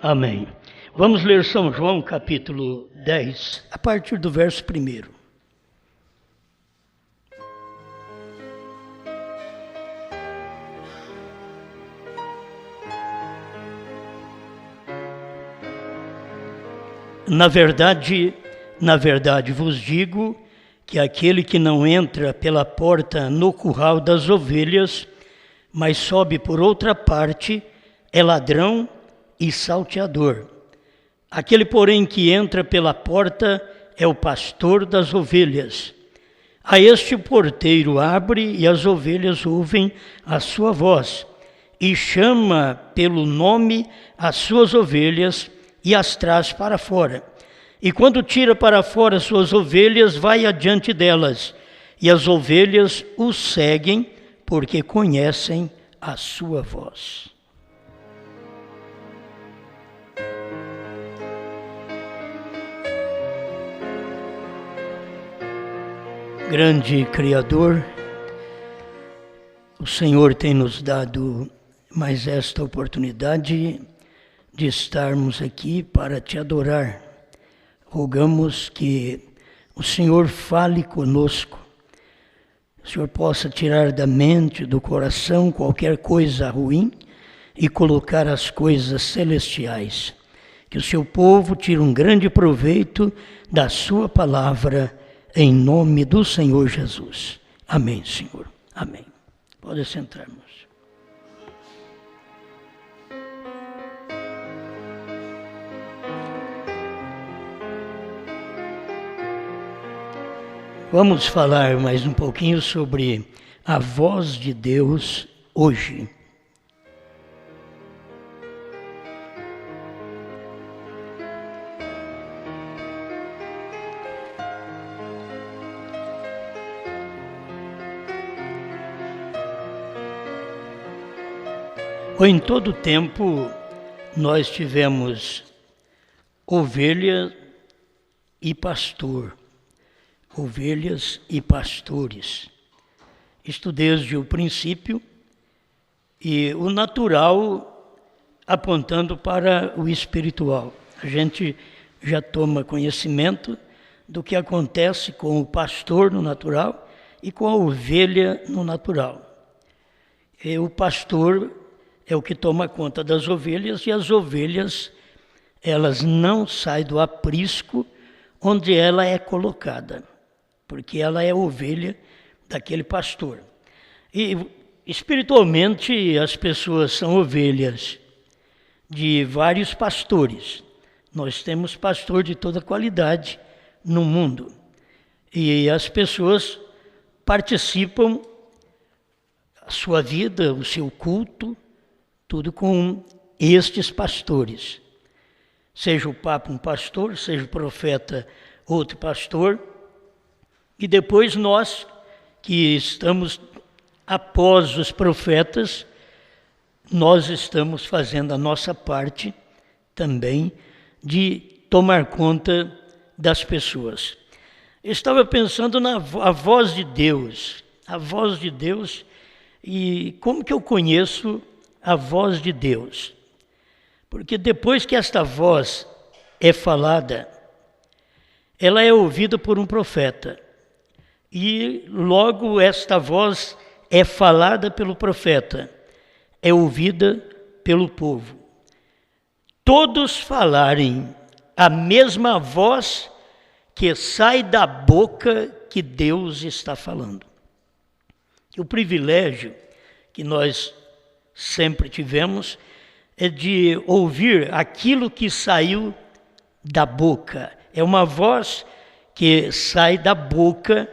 Amém. Vamos ler São João capítulo 10, a partir do verso 1. Na verdade vos digo que aquele que não entra pela porta no curral das ovelhas, mas sobe por outra parte, é ladrão e salteador. Aquele, porém, que entra pela porta é o pastor das ovelhas. A este o porteiro abre e as ovelhas ouvem a sua voz, e chama pelo nome as suas ovelhas e as traz para fora. E quando tira para fora suas ovelhas, vai adiante delas, e as ovelhas o seguem, porque conhecem a sua voz. Grande Criador, o Senhor tem nos dado mais esta oportunidade de estarmos aqui para te adorar. Rogamos que o Senhor fale conosco, o Senhor possa tirar da mente, do coração, qualquer coisa ruim e colocar as coisas celestiais. Que o seu povo tire um grande proveito da sua palavra, em nome do Senhor Jesus. Amém, Senhor. Amém. Pode sentarmos. Vamos falar mais um pouquinho sobre a voz de Deus hoje. Em todo tempo nós tivemos ovelha e pastor. Ovelhas e pastores. Isto desde o princípio, e o natural apontando para o espiritual. A gente já toma conhecimento do que acontece com o pastor no natural e com a ovelha no natural. E o pastor é o que toma conta das ovelhas, e as ovelhas, elas não saem do aprisco onde ela é colocada, porque ela é ovelha daquele pastor. E espiritualmente as pessoas são ovelhas de vários pastores. Nós temos pastor de toda qualidade no mundo. E as pessoas participam a sua vida, o seu culto, tudo com estes pastores. Seja o Papa um pastor, seja o profeta outro pastor. E depois nós, que estamos após os profetas, nós estamos fazendo a nossa parte também de tomar conta das pessoas. Eu estava pensando na voz de Deus, a voz de Deus, e como que eu conheço a voz de Deus? Porque depois que esta voz é falada, ela é ouvida por um profeta. E logo esta voz é falada pelo profeta, é ouvida pelo povo. Todos falarem a mesma voz que sai da boca que Deus está falando. O privilégio que nós sempre tivemos é de ouvir aquilo que saiu da boca. É uma voz que sai da boca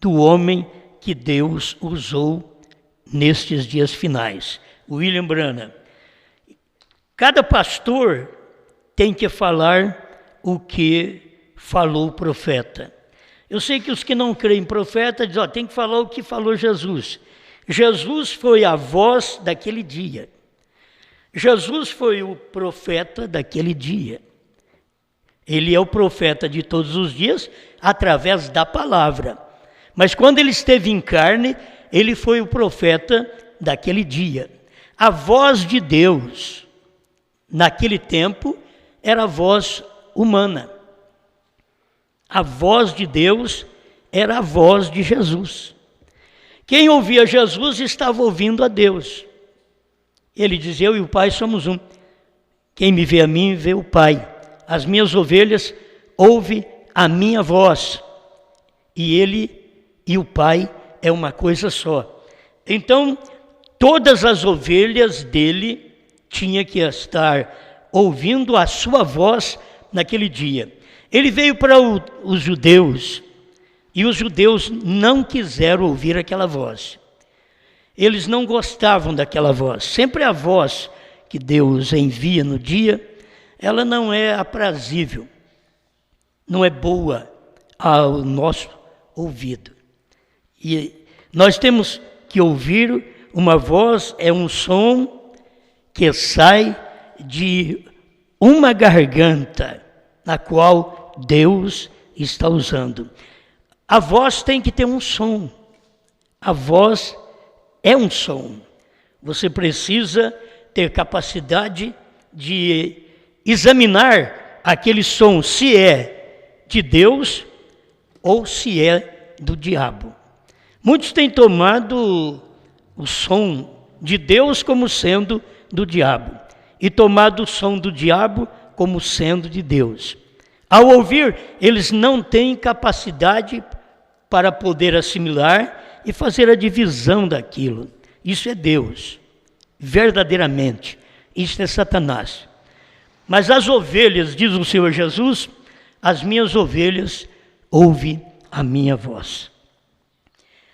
do homem que Deus usou nestes dias finais. William Branham. Cada pastor tem que falar o que falou o profeta. Eu sei que os que não creem em profeta dizem, tem que falar o que falou Jesus. Jesus foi a voz daquele dia. Jesus foi o profeta daquele dia. Ele é o profeta de todos os dias através da palavra. Mas quando ele esteve em carne, ele foi o profeta daquele dia. A voz de Deus naquele tempo, era a voz humana. A voz de Deus era a voz de Jesus. Quem ouvia Jesus estava ouvindo a Deus. Ele dizia: eu e o Pai somos um. Quem me vê a mim, vê o Pai. As minhas ovelhas ouvem a minha voz. E ele e o Pai é uma coisa só. Então, todas as ovelhas dele tinham que estar ouvindo a sua voz naquele dia. Ele veio para os judeus, e os judeus não quiseram ouvir aquela voz. Eles não gostavam daquela voz. Sempre a voz que Deus envia no dia, ela não é aprazível, não é boa ao nosso ouvido. E nós temos que ouvir uma voz, é um som que sai de uma garganta na qual Deus está usando. A voz tem que ter um som. A voz é um som. Você precisa ter capacidade de examinar aquele som, se é de Deus ou se é do diabo. Muitos têm tomado o som de Deus como sendo do diabo e tomado o som do diabo como sendo de Deus. Ao ouvir, eles não têm capacidade para poder assimilar e fazer a divisão daquilo. Isso é Deus, verdadeiramente. Isso é Satanás. Mas as ovelhas, diz o Senhor Jesus, as minhas ovelhas ouvem a minha voz.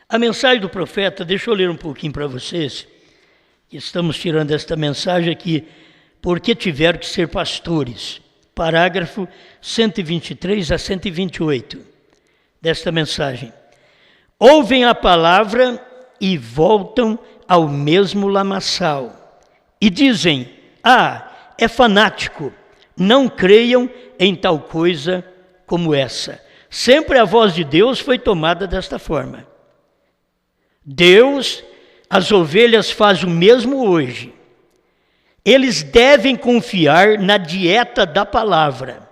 A mensagem do profeta, deixa eu ler um pouquinho para vocês. Estamos tirando esta mensagem aqui, porque tiveram que ser pastores. Parágrafo 123 a 128 desta mensagem. Ouvem a palavra e voltam ao mesmo lamaçal. E dizem: é fanático, não creiam em tal coisa como essa. Sempre a voz de Deus foi tomada desta forma. Deus, as ovelhas fazem o mesmo hoje. Eles devem confiar na dieta da palavra.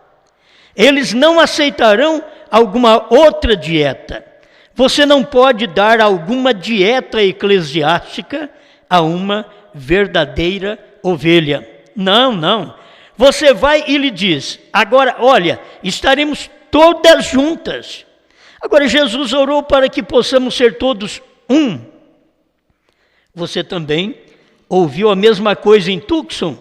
Eles não aceitarão alguma outra dieta. Você não pode dar alguma dieta eclesiástica a uma verdadeira ovelha. Não. Você vai e lhe diz: agora, olha, estaremos todas juntas. Agora, Jesus orou para que possamos ser todos um. Você também ouviu a mesma coisa em Tucson?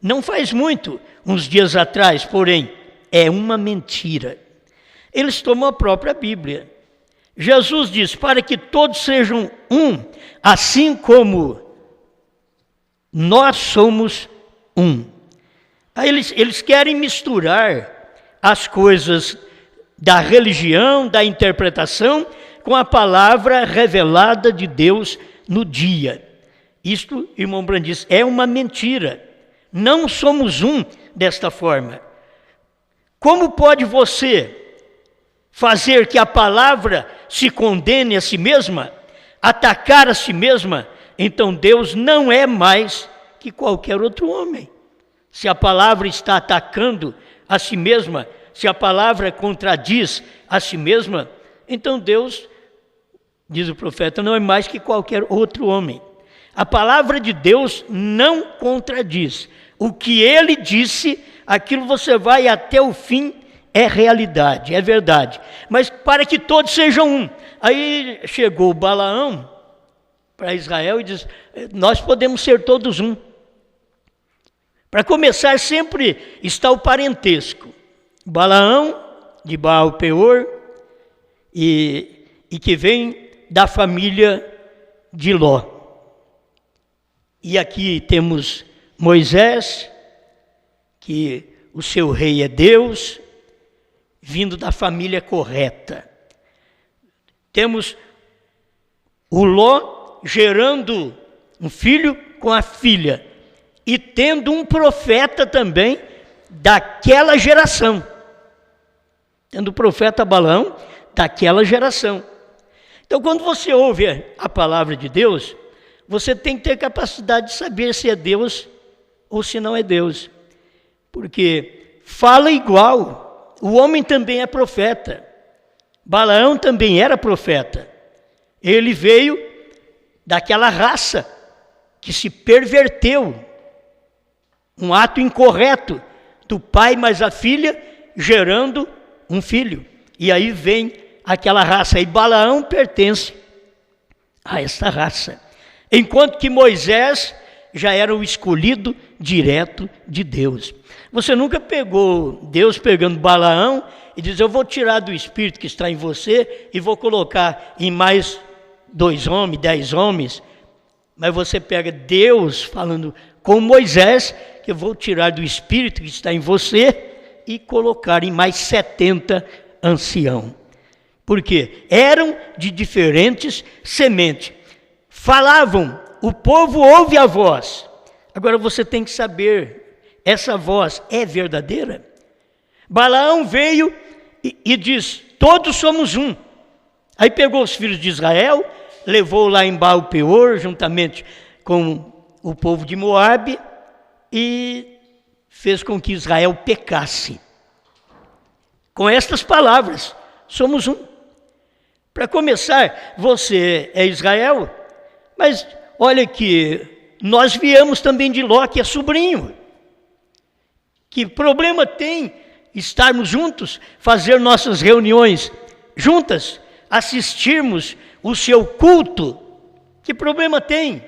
Não faz muito, uns dias atrás, porém, é uma mentira. Eles tomam a própria Bíblia. Jesus diz: para que todos sejam um, assim como nós somos um. Aí eles querem misturar as coisas da religião, da interpretação, com a palavra revelada de Deus no dia. Isto, irmão Brandes, é uma mentira. Não somos um desta forma. Como pode você fazer que a palavra se condene a si mesma, atacar a si mesma? Então Deus não é mais que qualquer outro homem. Se a palavra está atacando a si mesma, se a palavra contradiz a si mesma, então Deus, diz o profeta, não é mais que qualquer outro homem. A palavra de Deus não contradiz. O que ele disse, aquilo você vai até o fim, é realidade, é verdade. Mas para que todos sejam um. Aí chegou Balaão para Israel e diz: nós podemos ser todos um. Para começar, sempre está o parentesco. Balaão, de Baal Peor, e que vem da família de Ló. E aqui temos Moisés, que o seu rei é Deus, vindo da família correta. Temos o Ló gerando um filho com a filha, e tendo um profeta também daquela geração. Tendo o profeta Balaão daquela geração. Então, quando você ouve a palavra de Deus, você tem que ter capacidade de saber se é Deus ou se não é Deus. Porque fala igual, o homem também é profeta. Balaão também era profeta. Ele veio daquela raça que se perverteu, um ato incorreto do pai mais a filha, gerando um filho. E aí vem aquela raça, e Balaão pertence a essa raça. Enquanto que Moisés já era o escolhido direto de Deus. Você nunca pegou Deus pegando Balaão e diz: eu vou tirar do espírito que está em você e vou colocar em mais 2 homens, 10 homens. Mas você pega Deus falando com Moisés, que eu vou tirar do espírito que está em você e colocar em mais 70 anciãos. Por quê? Eram de diferentes sementes. Falavam, o povo ouve a voz. Agora você tem que saber, essa voz é verdadeira? Balaão veio e diz: todos somos um. Aí pegou os filhos de Israel, levou lá em Baal-Peor, juntamente com o povo de Moabe, e fez com que Israel pecasse. Com estas palavras: somos um. Para começar, você é Israel, mas olha que nós viemos também de Ló, que é sobrinho. Que problema tem estarmos juntos, fazer nossas reuniões juntas, assistirmos o seu culto? Que problema tem?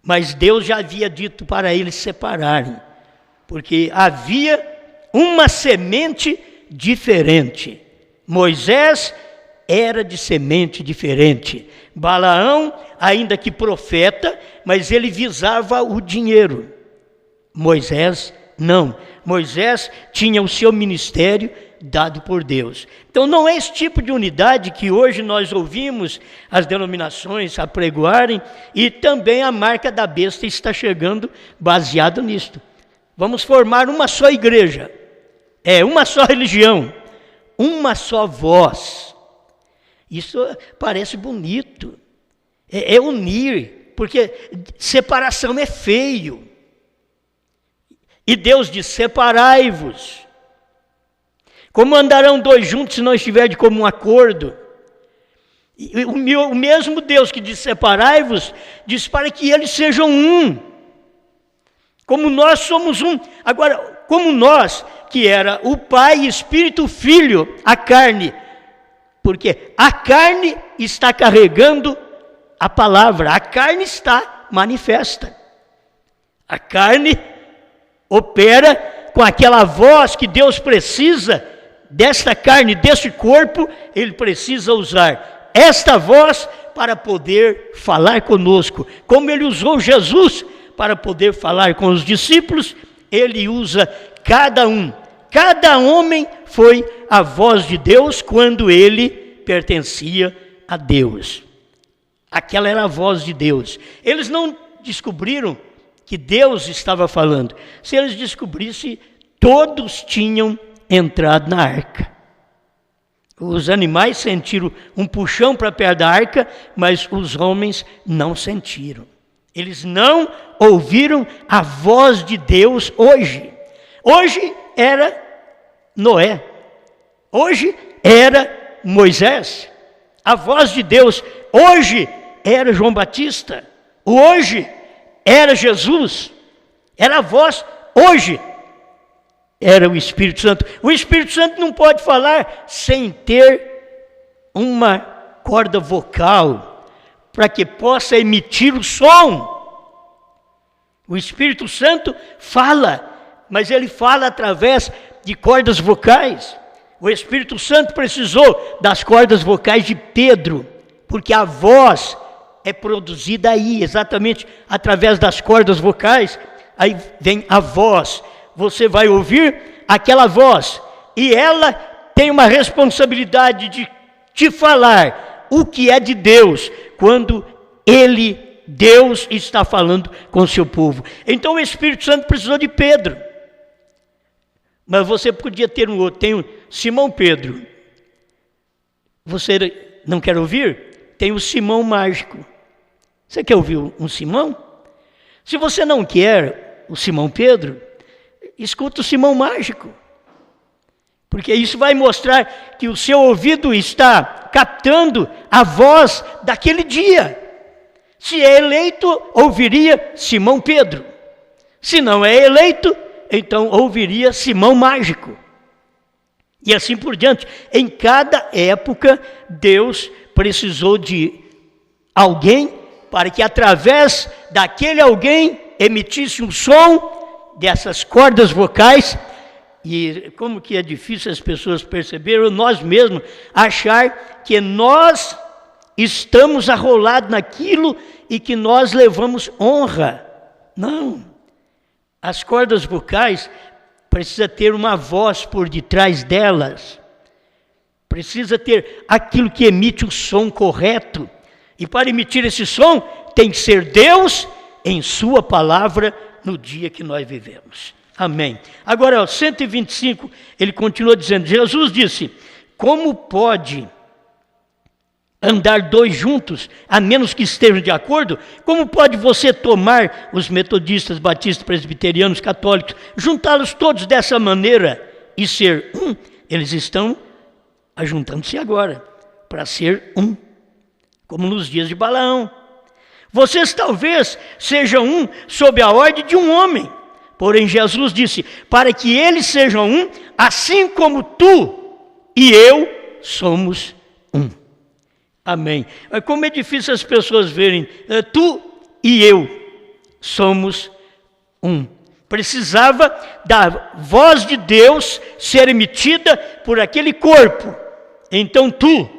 Mas Deus já havia dito para eles separarem, porque havia uma semente diferente. Moisés era de semente diferente. Balaão, ainda que profeta, mas ele visava o dinheiro. Moisés não. Moisés tinha o seu ministério dado por Deus. Então não é esse tipo de unidade que hoje nós ouvimos as denominações apregoarem, e também a marca da besta está chegando baseado nisto. Vamos formar uma só igreja, uma só religião, uma só voz. Isso parece bonito, é unir, porque separação é feio. E Deus diz: separai-vos. Como andarão 2 juntos se não estiver de comum acordo? E o mesmo Deus que diz separai-vos, diz para que eles sejam um. Como nós somos um. Agora, como nós, que era o Pai, Espírito, Filho, a carne. Porque a carne está carregando a palavra. A carne está manifesta. A carne opera com aquela voz que Deus precisa desta carne, deste corpo. Ele precisa usar esta voz para poder falar conosco. Como ele usou Jesus para poder falar com os discípulos, ele usa cada um. Cada homem foi a voz de Deus quando ele pertencia a Deus. Aquela era a voz de Deus. Eles não descobriram que Deus estava falando. Se eles descobrissem, todos tinham entrado na arca. Os animais sentiram um puxão para perto da arca, mas os homens não sentiram. Eles não ouviram a voz de Deus hoje. Hoje era Noé. Hoje era Moisés. A voz de Deus hoje era João Batista. Hoje era Jesus. Era a voz hoje. Era o Espírito Santo. O Espírito Santo não pode falar sem ter uma corda vocal para que possa emitir o som. O Espírito Santo fala, mas ele fala através de cordas vocais. O Espírito Santo precisou das cordas vocais de Pedro, porque a voz é produzida aí, exatamente através das cordas vocais. Aí vem a voz. Você vai ouvir aquela voz, e ela tem uma responsabilidade de te falar o que é de Deus, quando Deus está falando com o seu povo. Então o Espírito Santo precisou de Pedro. Mas você podia ter um outro, tem o Simão Pedro. Você não quer ouvir? Tem o Simão mágico. Você quer ouvir um Simão? Se você não quer, o Simão Pedro, escuta o Simão Mágico. Porque isso vai mostrar que o seu ouvido está captando a voz daquele dia. Se é eleito, ouviria Simão Pedro. Se não é eleito, então ouviria Simão Mágico. E assim por diante. Em cada época, Deus precisou de alguém para que através daquele alguém emitisse um som dessas cordas vocais. E como que é difícil as pessoas perceberem, ou nós mesmos, achar que nós estamos arrolados naquilo e que nós levamos honra. Não. As cordas vocais precisam ter uma voz por detrás delas. Precisa ter aquilo que emite o som correto. E para emitir esse som, tem que ser Deus em sua palavra no dia que nós vivemos. Amém. Agora, 125, ele continua dizendo, Jesus disse, como pode andar dois juntos, a menos que estejam de acordo? Como pode você tomar os metodistas, batistas, presbiterianos, católicos, juntá-los todos dessa maneira e ser um? Eles estão ajuntando-se agora para ser um, como nos dias de Balaão. Vocês talvez sejam um sob a ordem de um homem. Porém, Jesus disse, para que eles sejam um, assim como tu e eu somos um. Amém. Mas como é difícil as pessoas verem, tu e eu somos um. Precisava da voz de Deus ser emitida por aquele corpo. Então tu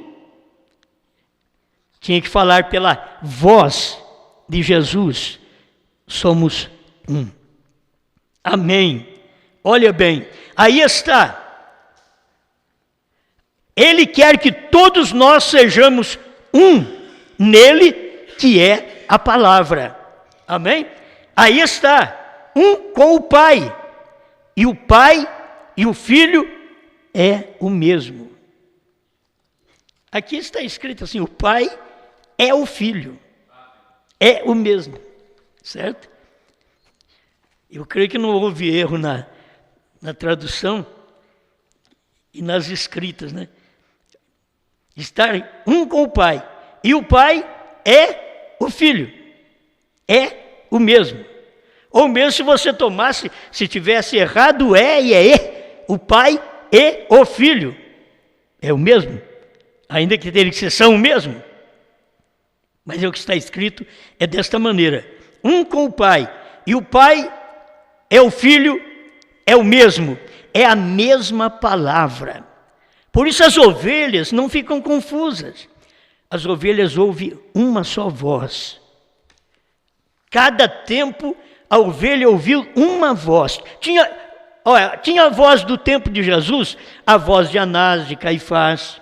tinha que falar pela voz de Jesus, somos um. Amém. Olha bem, aí está. Ele quer que todos nós sejamos um nele, que é a palavra. Amém? Aí está, um com o Pai. E o Pai e o Filho é o mesmo. Aqui está escrito assim, o Pai é o Filho. É o mesmo. Certo? Eu creio que não houve erro na tradução e nas escritas, né? Estar um com o Pai. E o Pai é o Filho. É o mesmo. Ou mesmo se você tomasse, se tivesse errado, o Pai e o Filho. É o mesmo. Ainda que teria que ser são o mesmo. Mas é o que está escrito, é desta maneira. Um com o Pai. E o Pai é o Filho, é o mesmo, é a mesma palavra. Por isso as ovelhas não ficam confusas. As ovelhas ouvem uma só voz. Cada tempo a ovelha ouviu uma voz. Tinha a voz do tempo de Jesus, a voz de Anás, de Caifás,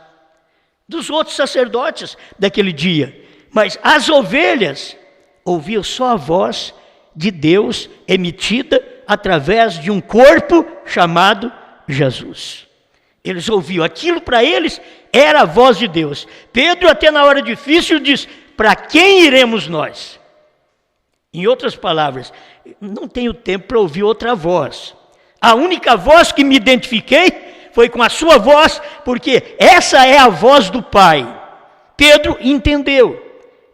dos outros sacerdotes daquele dia. Mas as ovelhas ouviam só a voz de Deus emitida através de um corpo chamado Jesus. Eles ouviam aquilo, para eles era a voz de Deus. Pedro, até na hora difícil, diz, para quem iremos nós? Em outras palavras, não tenho tempo para ouvir outra voz. A única voz que me identifiquei foi com a sua voz, porque essa é a voz do Pai. Pedro entendeu.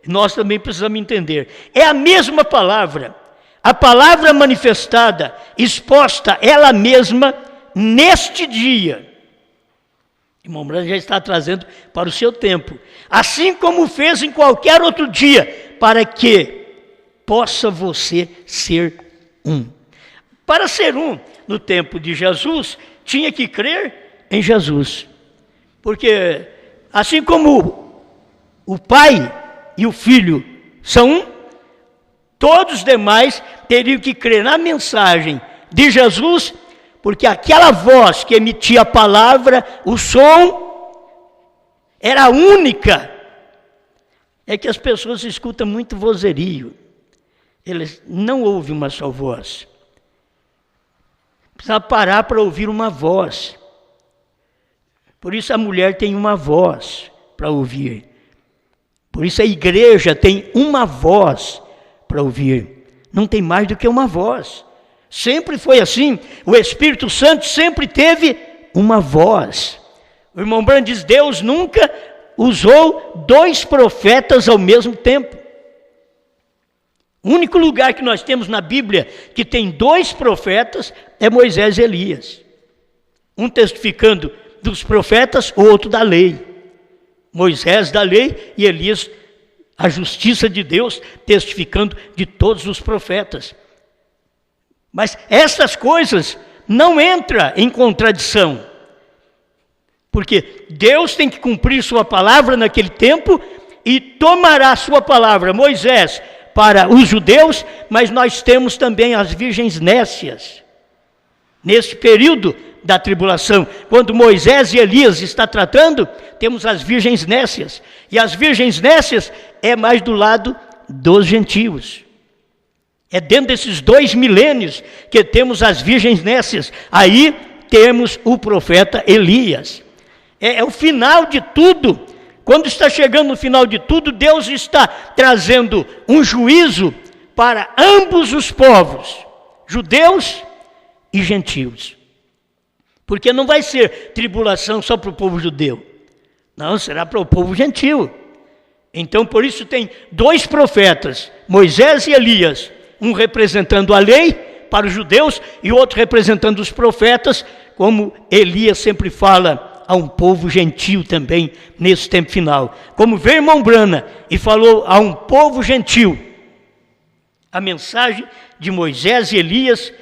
Nós também precisamos entender. É a mesma palavra. A palavra manifestada, exposta ela mesma neste dia. Irmão Branco já está trazendo para o seu tempo. Assim como fez em qualquer outro dia, para que possa você ser um. Para ser um, no tempo de Jesus, tinha que crer em Jesus. Porque assim como o Pai e o Filho são um, todos os demais teriam que crer na mensagem de Jesus, porque aquela voz que emitia a palavra, o som, era única. É que as pessoas escutam muito vozerio. Eles não ouvem uma só voz. Precisa parar para ouvir uma voz. Por isso a mulher tem uma voz para ouvir. Por isso a igreja tem uma voz para ouvir. Não tem mais do que uma voz. Sempre foi assim. O Espírito Santo sempre teve uma voz. O irmão Branham diz: Deus nunca usou 2 profetas ao mesmo tempo. O único lugar que nós temos na Bíblia que tem 2 profetas é Moisés e Elias. Um testificando dos profetas, o outro da lei. Moisés da lei e Elias, a justiça de Deus, testificando de todos os profetas. Mas essas coisas não entram em contradição. Porque Deus tem que cumprir sua palavra naquele tempo e tomará sua palavra, Moisés, para os judeus, mas nós temos também as virgens nécias. Nesse período da tribulação, quando Moisés e Elias está tratando, temos as virgens nécias. E as virgens nécias é mais do lado dos gentios. É dentro desses 2 milênios que temos as virgens nécias. Aí temos o profeta Elias. É o final de tudo. Quando está chegando no final de tudo, Deus está trazendo um juízo para ambos os povos, judeus e gentios. Porque não vai ser tribulação só para o povo judeu. Não, será para o povo gentil. Então, por isso tem 2 profetas, Moisés e Elias, um representando a lei para os judeus e outro representando os profetas, como Elias sempre fala a um povo gentil também nesse tempo final. Como veio o irmão Branham e falou a um povo gentil, a mensagem de Moisés e Elias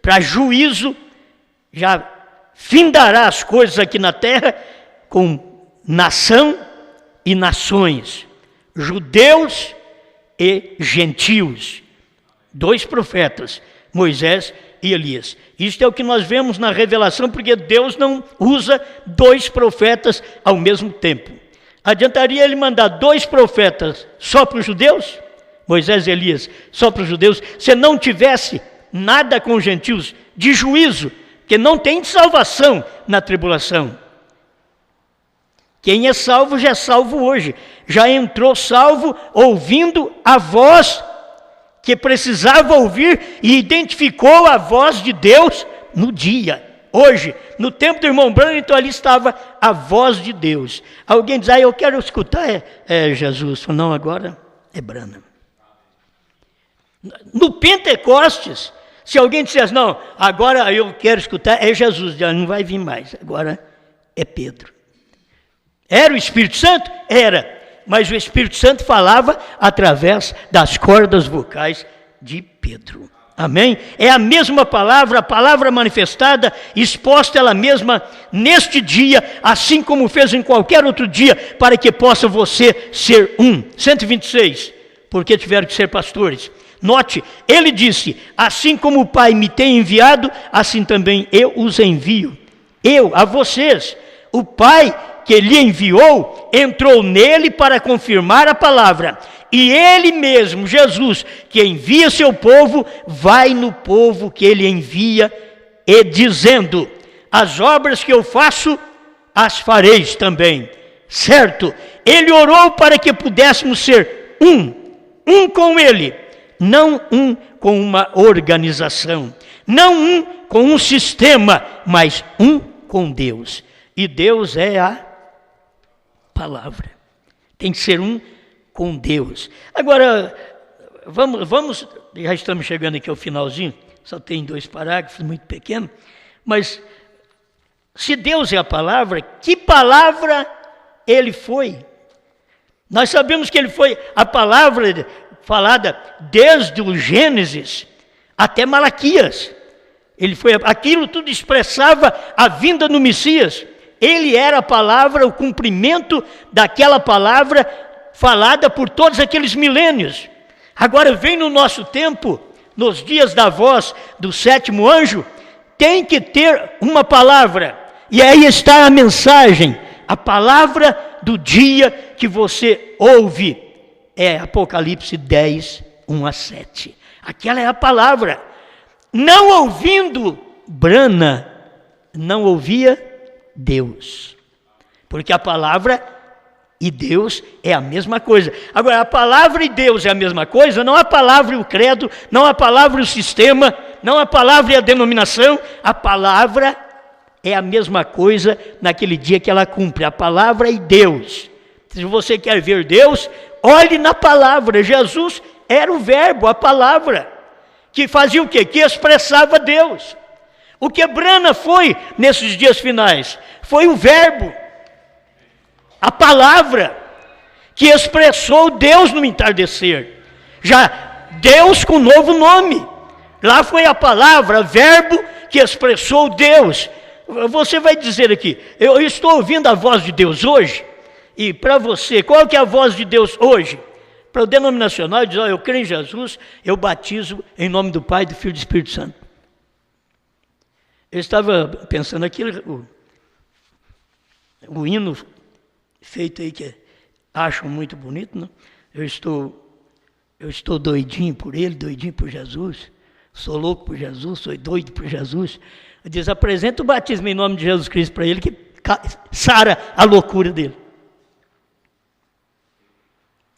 para juízo, já findará as coisas aqui na terra com nação e nações, judeus e gentios. 2 profetas, Moisés e Elias. Isto é o que nós vemos na revelação, porque Deus não usa 2 profetas ao mesmo tempo. Adiantaria ele mandar 2 profetas só para os judeus, Moisés e Elias, só para os judeus, se não tivesse nada com os gentios de juízo, que não tem salvação na tribulação. Quem é salvo já é salvo hoje, já entrou salvo ouvindo a voz que precisava ouvir e identificou a voz de Deus no dia. Hoje, no tempo do irmão Branham, então ali estava a voz de Deus. Alguém diz: eu quero escutar Jesus. Não, agora é Branham. No Pentecostes, se alguém dissesse: não, agora eu quero escutar, é Jesus, já não vai vir mais, agora é Pedro. Era o Espírito Santo? Era. Mas o Espírito Santo falava através das cordas vocais de Pedro. Amém? É a mesma palavra, a palavra manifestada, exposta ela mesma neste dia, assim como fez em qualquer outro dia, para que possa você ser um. 126, porque tiveram que ser pastores. Note, ele disse: assim como o Pai me tem enviado, assim também eu os envio. Eu, a vocês. O Pai que lhe enviou, entrou nele para confirmar a palavra. E ele mesmo, Jesus, que envia seu povo, vai no povo que ele envia, e dizendo: as obras que eu faço, as fareis também. Certo? Ele orou para que pudéssemos ser um com ele, não um com uma organização, não um com um sistema, mas um com Deus. E Deus é a palavra. Tem que ser um com Deus. Agora, vamos, já estamos chegando aqui ao finalzinho, só tem 2 parágrafos, muito pequeno, mas se Deus é a palavra, que palavra ele foi? Nós sabemos que ele foi a palavra falada desde o Gênesis até Malaquias. Ele foi, aquilo tudo expressava a vinda do Messias. Ele era a palavra, o cumprimento daquela palavra falada por todos aqueles milênios. Agora vem no nosso tempo, nos dias da voz do 7º anjo, tem que ter uma palavra. E aí está a mensagem, a palavra do dia que você ouve. É Apocalipse 10, 1-7. Aquela é a palavra. Não ouvindo Branham, não ouvia Deus, porque a palavra e Deus é a mesma coisa. Agora, a palavra e Deus é a mesma coisa, não a palavra e o credo, não a palavra e o sistema, não a palavra e a denominação, a palavra é a mesma coisa naquele dia que ela cumpre, a palavra e Deus. Se você quer ver Deus, olhe na palavra. Jesus era o verbo, a palavra, que fazia o quê? Que expressava Deus. O que Brana foi nesses dias finais? Foi o verbo, a palavra, que expressou Deus no entardecer. Já Deus com novo nome. Lá foi a palavra, verbo, que expressou Deus. Você vai dizer aqui, eu estou ouvindo a voz de Deus hoje, e para você, qual que é a voz de Deus hoje? Para o denominacional, diz, eu creio em Jesus, eu batizo em nome do Pai, do Filho e do Espírito Santo. Eu estava pensando aqui, o hino feito aí, que acham muito bonito, não? Eu estou doidinho por ele, doidinho por Jesus, sou louco por Jesus, sou doido por Jesus. Diz, apresenta o batismo em nome de Jesus Cristo para ele, que sara a loucura dele.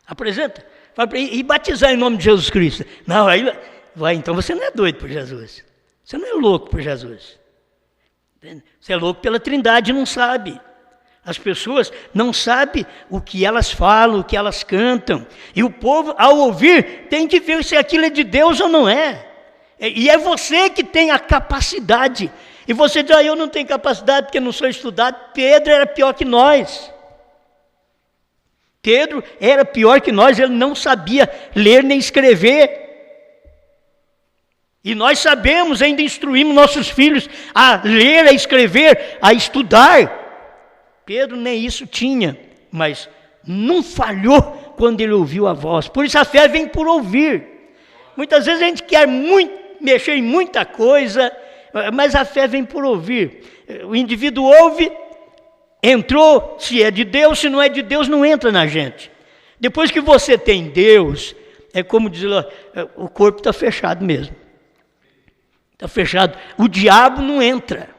Apresenta. E batizar em nome de Jesus Cristo. Não, aí vai, então você não é doido por Jesus. Você não é louco por Jesus. Você é louco pela Trindade e não sabe. As pessoas não sabem o que elas falam, o que elas cantam. E o povo, ao ouvir, tem que ver se aquilo é de Deus ou não é. E é você que tem a capacidade. E você diz, eu não tenho capacidade porque não sou estudado. Pedro era pior que nós. Pedro era pior que nós, ele não sabia ler nem escrever. E nós sabemos, ainda instruímos nossos filhos a ler, a escrever, a estudar. Pedro nem isso tinha, mas não falhou quando ele ouviu a voz. Por isso a fé vem por ouvir. Muitas vezes a gente quer mexer em muita coisa, mas a fé vem por ouvir. O indivíduo ouve, entrou, se é de Deus, se não é de Deus, não entra na gente. Depois que você tem Deus, é como dizer lá, o corpo está fechado mesmo. Está fechado. O diabo não entra.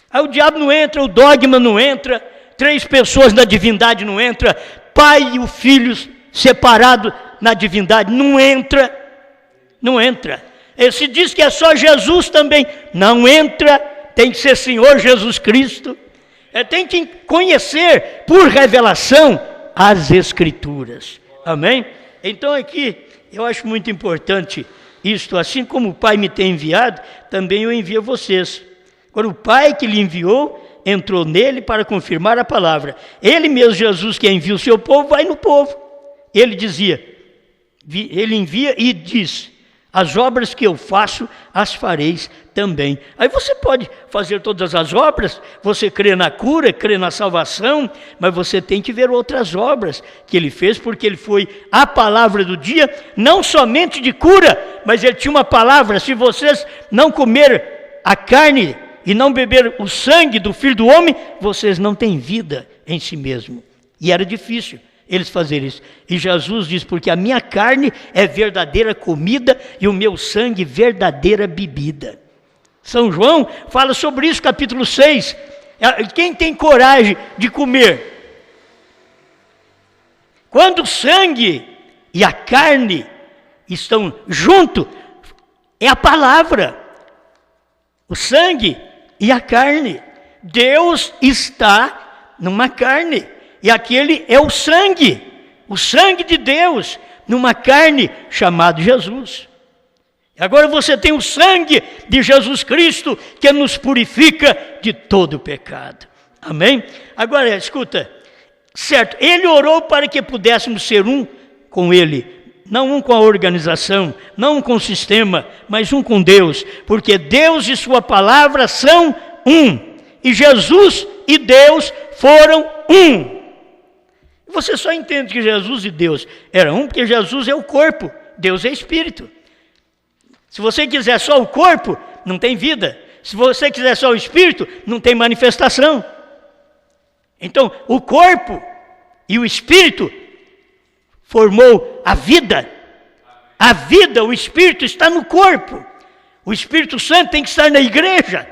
Aí o diabo não entra, o dogma não entra, 3 pessoas na divindade não entra, Pai e o Filho separados na divindade não entra. Não entra. Se diz que é só Jesus também, não entra, tem que ser Senhor Jesus Cristo. Tem que conhecer por revelação as Escrituras. Amém? Então aqui, eu acho muito importante isto, assim como o Pai me tem enviado, também eu envio a vocês. Agora o Pai que lhe enviou, entrou nele para confirmar a palavra. Ele mesmo, Jesus, que envia o seu povo, vai no povo. Ele dizia, ele envia e diz, as obras que eu faço, as fareis também. Aí você pode fazer todas as obras, você crê na cura, crê na salvação, mas você tem que ver outras obras que ele fez, porque ele foi a palavra do dia, não somente de cura, mas ele tinha uma palavra, se vocês não comer a carne e não beber o sangue do Filho do Homem, vocês não têm vida em si mesmo. E era difícil eles fazerem isso. E Jesus diz, porque a minha carne é verdadeira comida e o meu sangue verdadeira bebida. São João fala sobre isso, capítulo 6. Quem tem coragem de comer? Quando o sangue e a carne estão juntos, é a palavra. O sangue e a carne. Deus está numa carne. E aquele é o sangue de Deus, numa carne chamada Jesus. Agora você tem o sangue de Jesus Cristo, que nos purifica de todo o pecado. Amém? Agora, escuta, certo, ele orou para que pudéssemos ser um com ele. Não um com a organização, não um com o sistema, mas um com Deus. Porque Deus e sua palavra são um. E Jesus e Deus foram um. Você só entende que Jesus e Deus eram um, porque Jesus é o corpo, Deus é espírito. Se você quiser só o corpo, não tem vida. Se você quiser só o espírito, não tem manifestação. Então, o corpo e o espírito formou a vida. A vida, o espírito está no corpo. O Espírito Santo tem que estar na igreja.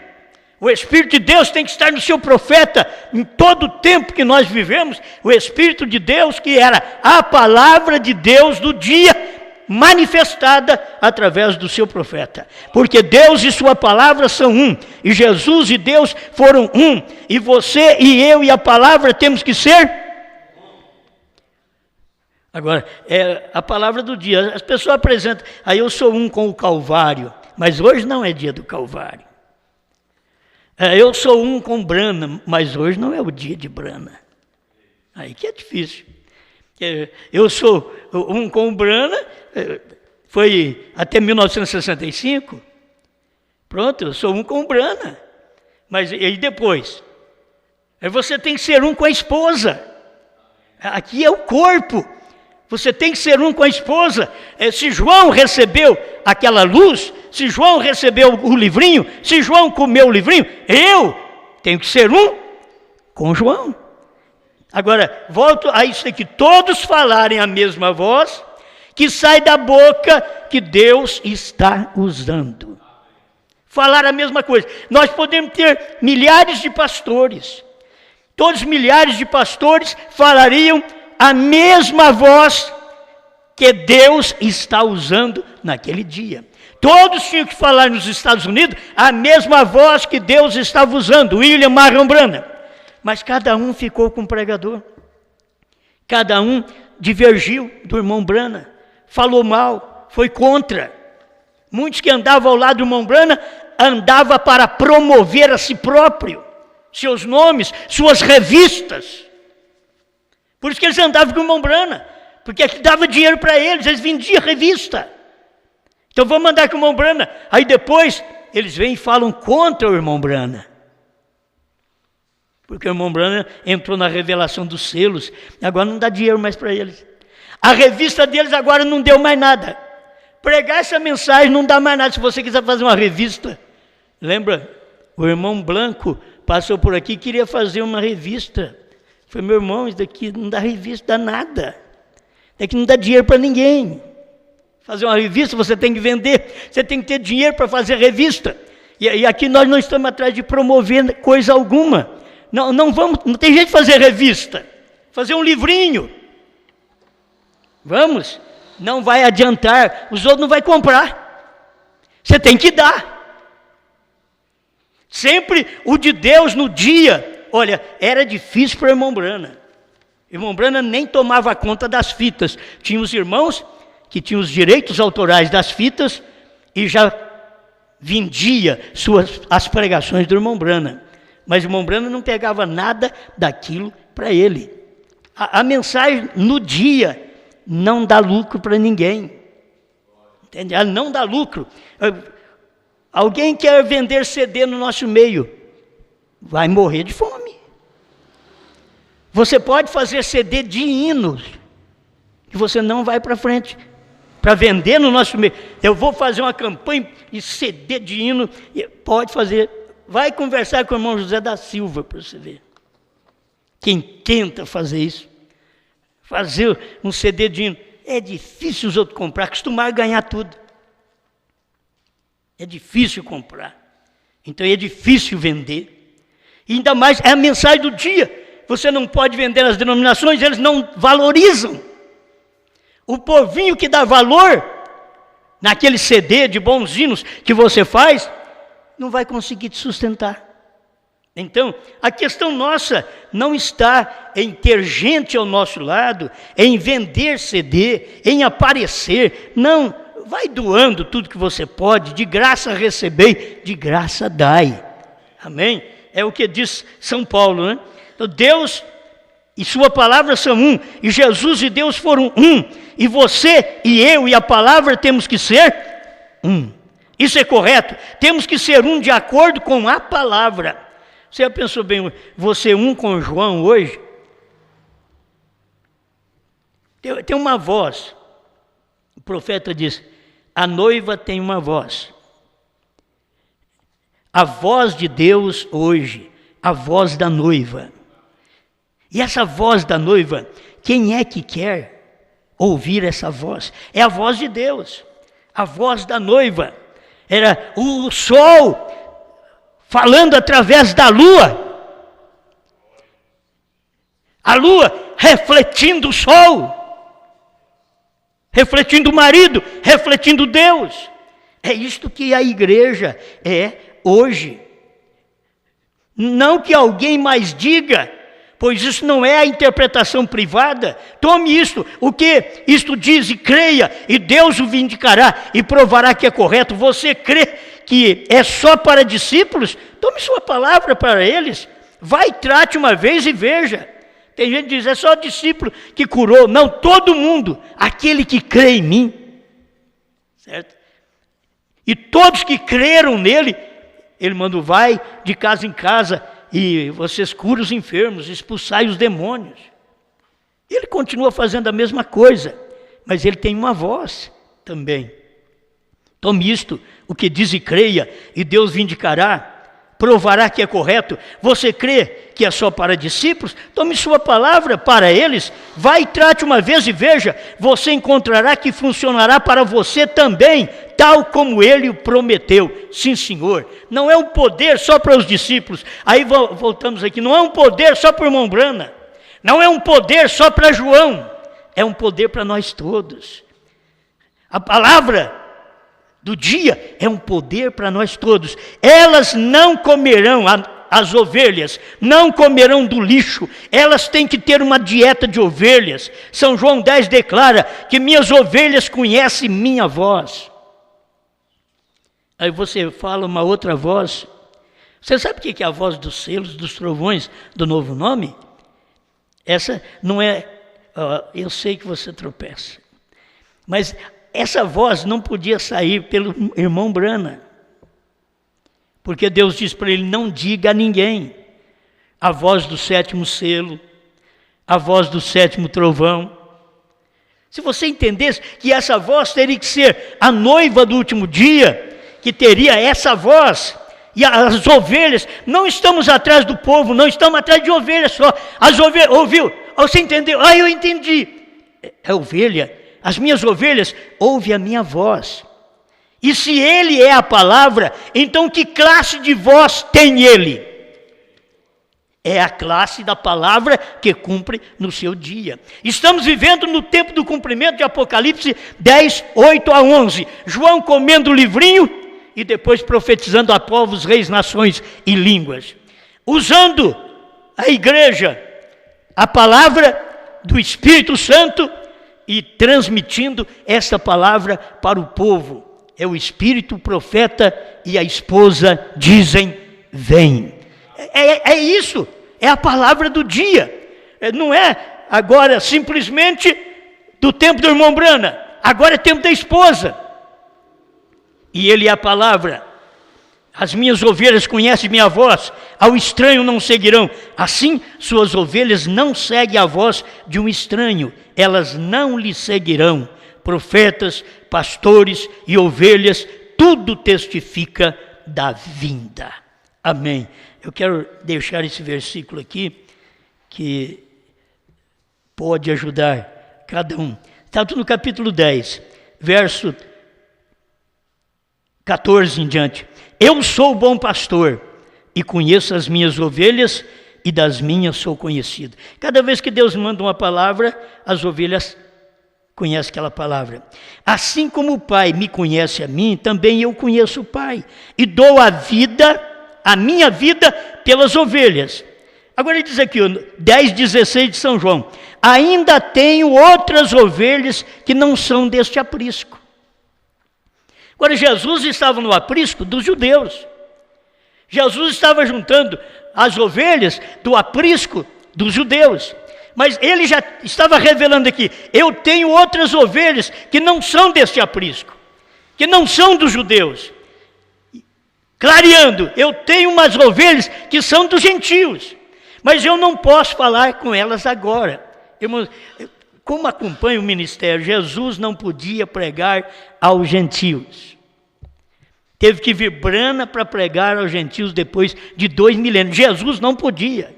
O Espírito de Deus tem que estar no seu profeta. Em todo o tempo que nós vivemos, o Espírito de Deus, que era a palavra de Deus do dia, manifestada através do seu profeta. Porque Deus e sua palavra são um, e Jesus e Deus foram um, e você e eu e a palavra temos que ser. Agora, é a palavra do dia. As pessoas apresentam, aí eu sou um com o Calvário, mas hoje não é dia do Calvário. Eu sou um com Brana, mas hoje não é o dia de Brana. Aí que é difícil. Eu sou um com Brana, foi até 1965. Pronto, eu sou um com Brana. Mas e depois? Você tem que ser um com a esposa. Aqui é o corpo. Você tem que ser um com a esposa. Se João recebeu aquela luz, se João recebeu o livrinho, se João comeu o livrinho, eu tenho que ser um com João. Agora, volto a isso aqui, todos falarem a mesma voz, que sai da boca que Deus está usando. Falar a mesma coisa. Nós podemos ter milhares de pastores. Todos milhares de pastores falariam a mesma voz que Deus está usando naquele dia. Todos tinham que falar nos Estados Unidos a mesma voz que Deus estava usando, William Marion Branham. Mas cada um ficou com um pregador. Cada um divergiu do irmão Branham, falou mal, foi contra. Muitos que andavam ao lado do irmão Branham andavam para promover a si próprio, seus nomes, suas revistas. Por isso que eles andavam com o irmão Branham, porque aquilo dava dinheiro para eles vendiam revista. Então vamos andar com o irmão Branham. Aí depois eles vêm e falam contra o irmão Branham. Porque o irmão Branham entrou na revelação dos selos, agora não dá dinheiro mais para eles. A revista deles agora não deu mais nada. Pregar essa mensagem não dá mais nada. Se você quiser fazer uma revista, lembra? O irmão Blanco passou por aqui e queria fazer uma revista. Foi, meu irmão, isso daqui não dá revista, dá nada. Isso daqui não dá dinheiro para ninguém. Fazer uma revista você tem que vender, você tem que ter dinheiro para fazer revista. E aqui nós não estamos atrás de promover coisa alguma. Não tem jeito de fazer revista, fazer um livrinho. Vamos, não vai adiantar, os outros não vão comprar. Você tem que dar. Sempre o de Deus no dia. Olha, era difícil para o irmão Branham. O irmão Branham nem tomava conta das fitas. Tinha os irmãos que tinham os direitos autorais das fitas e já vendia as pregações do irmão Branham. Mas o irmão Branham não pegava nada daquilo para ele. A mensagem no dia não dá lucro para ninguém. Entende? Ela não dá lucro. Alguém quer vender CD no nosso meio, vai morrer de fome. Você pode fazer CD de hinos, que você não vai para frente. Para vender no nosso meio. Eu vou fazer uma campanha de CD de hino, pode fazer. Vai conversar com o irmão José da Silva para você ver. Quem tenta fazer isso, fazer um CD de hino, é difícil os outros comprar, acostumar a ganhar tudo. É difícil comprar. Então é difícil vender. E ainda mais, é a mensagem do dia. Você não pode vender nas denominações, eles não valorizam. O povinho que dá valor naquele CD de bons hinos que você faz, não vai conseguir te sustentar. Então, a questão nossa não está em ter gente ao nosso lado, em vender CD, em aparecer. Não, vai doando tudo que você pode, de graça recebei, de graça dai. Amém? É o que diz São Paulo, né? Então, Deus e sua palavra são um, e Jesus e Deus foram um, e você e eu e a palavra temos que ser um. Isso é correto? Temos que ser um de acordo com a palavra. Você já pensou bem, você um com João hoje? Tem uma voz. O profeta diz, a noiva tem uma voz. A voz de Deus hoje, a voz da noiva. E essa voz da noiva, quem é que quer ouvir essa voz? É a voz de Deus, a voz da noiva. Era o sol falando através da lua. A lua refletindo o sol. refletindo o marido, refletindo Deus. É isto que a igreja é hoje. Não que alguém mais diga, pois isso não é a interpretação privada. Tome isto, o que isto diz e creia, e Deus o vindicará e provará que é correto. Você crê que é só para discípulos? Tome sua palavra para eles. Vai, trate uma vez e veja. Tem gente que diz, é só discípulo que curou. Não, todo mundo, aquele que crê em mim. Certo? E todos que creram nele, ele mandou, vai de casa em casa e vocês curam os enfermos, expulsai os demônios. Ele continua fazendo a mesma coisa, mas ele tem uma voz também. Tome isto, o que diz e creia, e Deus vindicará, provará que é correto. Você crê que é só para discípulos? Tome sua palavra para eles, vai e trate uma vez e veja, você encontrará que funcionará para você também, tal como ele o prometeu. Sim, Senhor. Não é um poder só para os discípulos. Aí voltamos aqui, não é um poder só para o irmão Brana, não é um poder só para João, é um poder para nós todos. A palavra do dia é um poder para nós todos. Elas não comerão, as ovelhas não comerão do lixo, elas têm que ter uma dieta de ovelhas. São João 10 declara que minhas ovelhas conhecem minha voz. Aí você fala uma outra voz. Você sabe o que é a voz dos selos, dos trovões, do novo nome? Essa não é, eu sei que você tropeça, mas essa voz não podia sair pelo irmão Brana, porque Deus diz para ele, não diga a ninguém. A voz do sétimo selo, a voz do sétimo trovão. Se você entendesse que essa voz teria que ser a noiva do último dia, que teria essa voz, e as ovelhas, não estamos atrás do povo, não estamos atrás de ovelhas só. As ovelhas, ouviu? Você entendeu? Eu entendi. É ovelha. As minhas ovelhas ouvem a minha voz. E se ele é a palavra, então que classe de voz tem ele? É a classe da palavra que cumpre no seu dia. Estamos vivendo no tempo do cumprimento de Apocalipse 10, 8 a 11. João comendo o livrinho e depois profetizando a povos, reis, nações e línguas. Usando a igreja, a palavra do Espírito Santo, e transmitindo essa palavra para o povo. É o Espírito, o profeta e a esposa dizem, vem. É isso, é a palavra do dia. Não é agora simplesmente do tempo do irmão Brana, agora é tempo da esposa. E ele é a palavra. As minhas ovelhas conhecem minha voz, ao estranho não seguirão. Assim, suas ovelhas não seguem a voz de um estranho, elas não lhe seguirão. Profetas, pastores e ovelhas, tudo testifica da vinda. Amém. Eu quero deixar esse versículo aqui, que pode ajudar cada um. Está no capítulo 10, verso 14 em diante. Eu sou o bom pastor e conheço as minhas ovelhas e das minhas sou conhecido. Cada vez que Deus manda uma palavra, as ovelhas conhecem aquela palavra. Assim como o Pai me conhece a mim, também eu conheço o Pai e dou a minha vida pelas ovelhas. Agora ele diz aqui, 10:16 de São João. Ainda tenho outras ovelhas que não são deste aprisco. Agora, Jesus estava no aprisco dos judeus. Jesus estava juntando as ovelhas do aprisco dos judeus. Mas ele já estava revelando aqui, eu tenho outras ovelhas que não são deste aprisco, que não são dos judeus. Clareando, eu tenho umas ovelhas que são dos gentios, mas eu não posso falar com elas agora. Irmãos, como acompanha o ministério, Jesus não podia pregar aos gentios. Teve que vir Brana para pregar aos gentios depois de 2 milênios. Jesus não podia.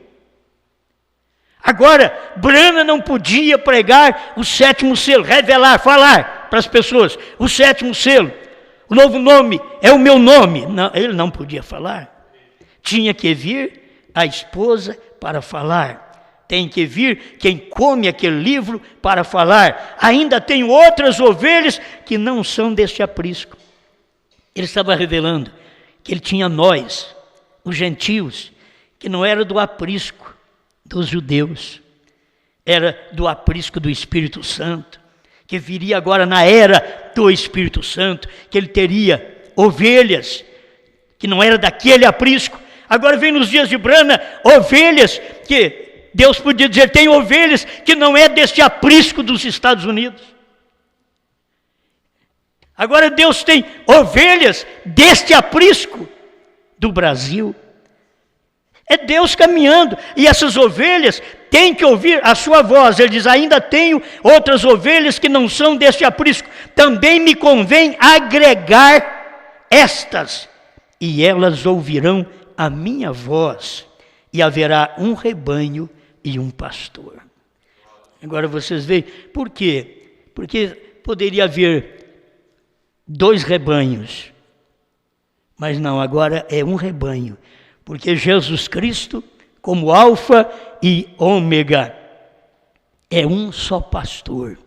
Agora, Brana não podia pregar o 7º selo, revelar, falar para as pessoas. O 7º selo, o novo nome é o meu nome. Não, ele não podia falar. Tinha que vir a esposa para falar. Tem que vir quem come aquele livro para falar. Ainda tem outras ovelhas que não são deste aprisco. Ele estava revelando que ele tinha nós, os gentios, que não era do aprisco dos judeus, era do aprisco do Espírito Santo, que viria agora na era do Espírito Santo, que ele teria ovelhas, que não era daquele aprisco. Agora vem nos dias de Brana, ovelhas que Deus podia dizer, tem ovelhas que não é deste aprisco dos Estados Unidos. Agora Deus tem ovelhas deste aprisco do Brasil. É Deus caminhando, e essas ovelhas têm que ouvir a sua voz. Ele diz, ainda tenho outras ovelhas que não são deste aprisco. Também me convém agregar estas, e elas ouvirão a minha voz, e haverá um rebanho e um pastor. Agora vocês veem, por quê? Porque poderia haver 2 rebanhos, mas não, agora é um rebanho, porque Jesus Cristo, como alfa e ômega, é um só pastor.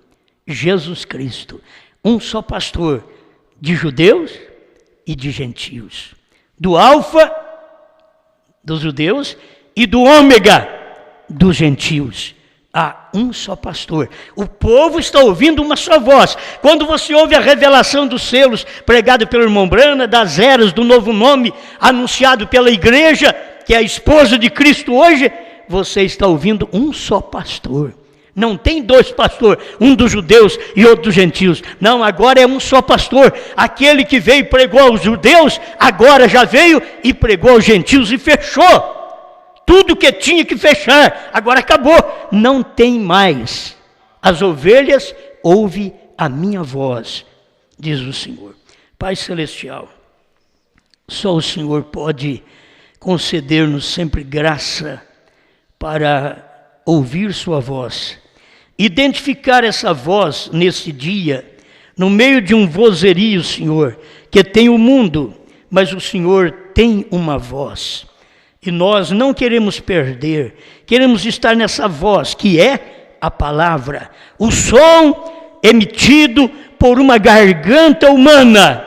Jesus Cristo, um só pastor de judeus e de gentios, do alfa dos judeus e do ômega dos gentios. Há um só pastor. O povo está ouvindo uma só voz. Quando você ouve a revelação dos selos pregado pelo irmão Brana, das eras do novo nome anunciado pela igreja, que é a esposa de Cristo hoje, você está ouvindo um só pastor. Não tem 2 pastores, um dos judeus e outro dos gentios. Não, agora é um só pastor. Aquele que veio e pregou aos judeus, agora já veio e pregou aos gentios e fechou tudo que tinha que fechar. Agora acabou, não tem mais. As ovelhas ouvem a minha voz, diz o Senhor. Pai Celestial, só o Senhor pode conceder-nos sempre graça para ouvir sua voz, identificar essa voz nesse dia, no meio de um vozerio, Senhor, que tem o mundo, mas o Senhor tem uma voz. E nós não queremos perder, queremos estar nessa voz que é a palavra, o som emitido por uma garganta humana,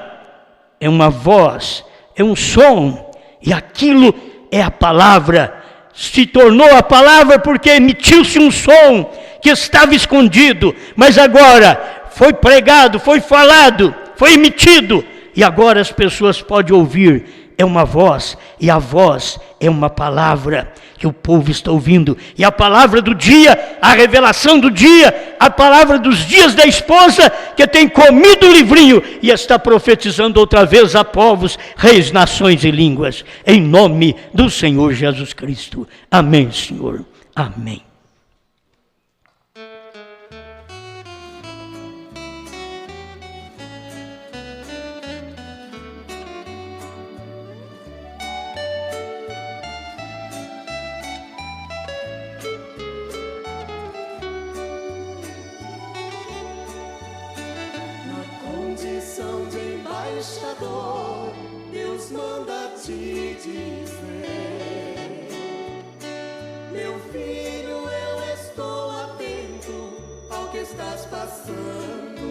é uma voz, é um som, e aquilo é a palavra, se tornou a palavra porque emitiu-se um som que estava escondido, mas agora foi pregado, foi falado, foi emitido, e agora as pessoas podem ouvir. É uma voz, e a voz é uma palavra que o povo está ouvindo. E a palavra do dia, a revelação do dia, a palavra dos dias da esposa que tem comido o livrinho e está profetizando outra vez a povos, reis, nações e línguas. Em nome do Senhor Jesus Cristo. Amém, Senhor. Amém. Deus manda te dizer, meu filho, eu estou atento ao que estás passando.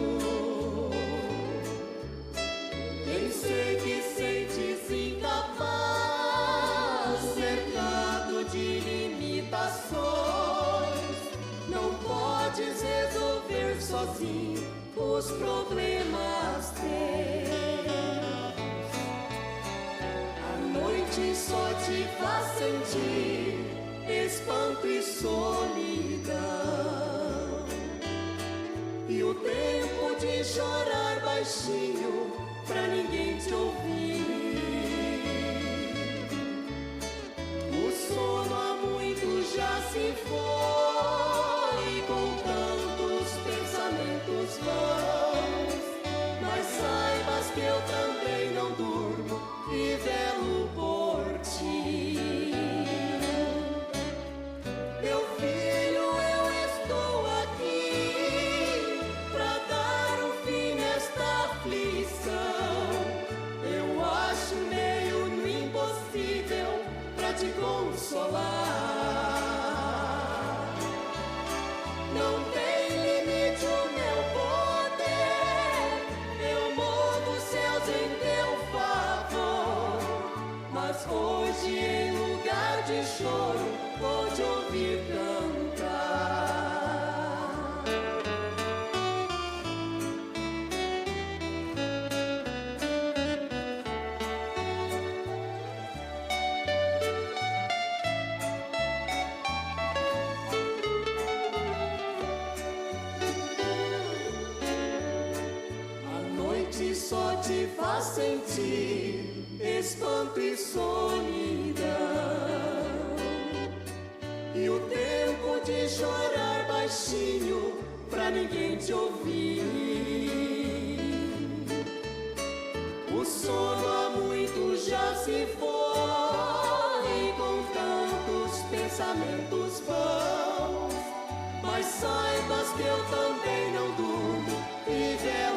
Bem sei que sentes incapaz, cercado de limitações. Não podes resolver sozinho os problemas teus. Só te faz sentir espanto e solidão, e o tempo de chorar baixinho pra ninguém te ouvir. O sono há muito já se foi, com tantos pensamentos vãos, mas saibas que eu também não durmo e velo por ti. Meu filho, eu estou aqui pra dar um fim nesta aflição. Eu acho meio impossível pra te consolar. te faz sentir espanto e solidão. E o tempo de chorar baixinho pra ninguém te ouvir. O sono há muito já se foi, com tantos pensamentos vãos. Mas saibas que eu também não durmo, viver